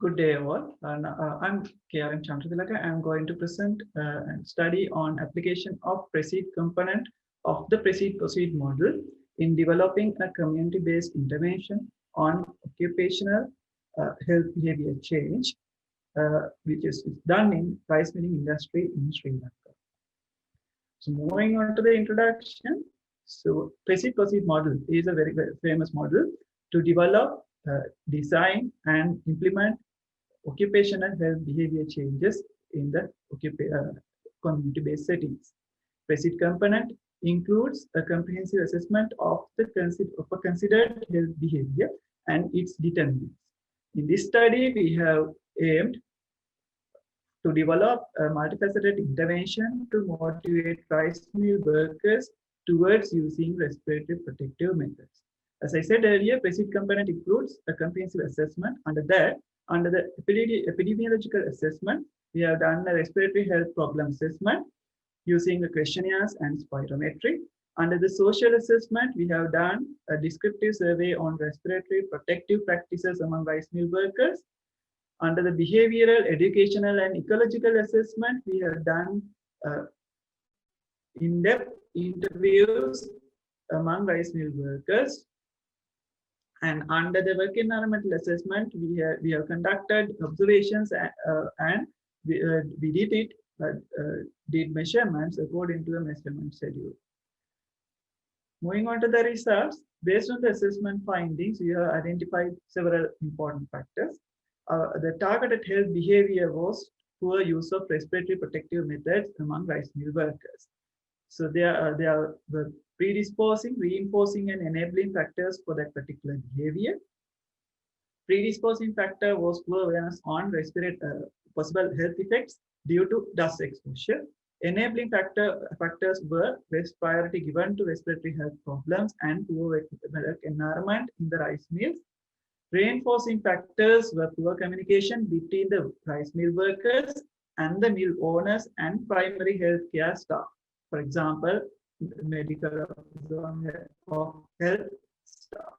Good day, all. I'm KRM Chandrathilaka. I'm going to present a study on application of PRECEDE component of the PRECEDE model in developing a community-based intervention on occupational health behavior change, which is done in rice milling industry in Sri Lanka. So moving on to the introduction. So PRECEDE model is a very famous model to develop, design, and implement occupational health behavior changes in the community-based settings. PRECEDE component includes a comprehensive assessment of a considered health behavior and its determinants. In this study, we have aimed to develop a multifaceted intervention to motivate rice mill workers towards using respiratory protective methods. As I said earlier, PRECEDE component includes a comprehensive assessment. Under the epidemiological assessment, we have done a respiratory health problem assessment using the questionnaires and spirometry. Under the social assessment, we have done a descriptive survey on respiratory protective practices among rice mill workers. Under the behavioral, educational, and ecological assessment, we have done in-depth interviews among rice mill workers. And under the work environmental assessment, we have conducted observations and we did measurements according to a measurement schedule. Moving on to the results, based on the assessment findings, we have identified several important factors. The targeted health behavior was poor use of respiratory protective methods among rice mill workers. So there are the predisposing, reinforcing, and enabling factors for that particular behavior. Predisposing factor was poor awareness on possible health effects due to dust exposure. Enabling factors were best priority given to respiratory health problems and poor work environment in the rice mills. Reinforcing factors were poor communication between the rice mill workers and the mill owners and primary health care staff. For example, medical or health staff.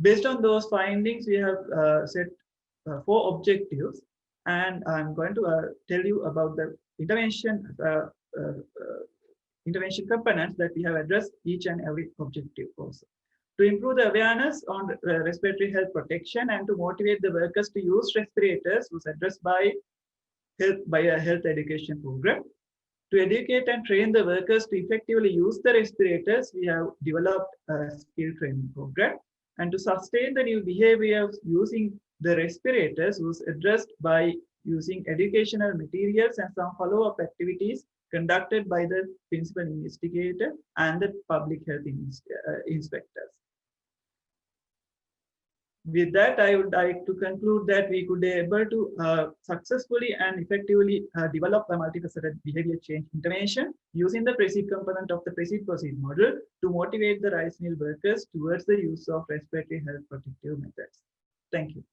Based on those findings, we have set 4 objectives, and I'm going to tell you about the intervention components that we have addressed each and every objective also. To improve the awareness on respiratory health protection and to motivate the workers to use respirators was addressed by a health education program. To educate and train the workers to effectively use the respirators, we have developed a skill training program. And to sustain the new behavior of using the respirators was addressed by using educational materials and some follow-up activities conducted by the principal investigator and the public health inspectors. With that, I would like to conclude that we could be able to successfully and effectively develop a multifaceted behavior change intervention using the PRECEDE component of the PRECEDE model to motivate the rice mill workers towards the use of respiratory health protective methods. Thank you.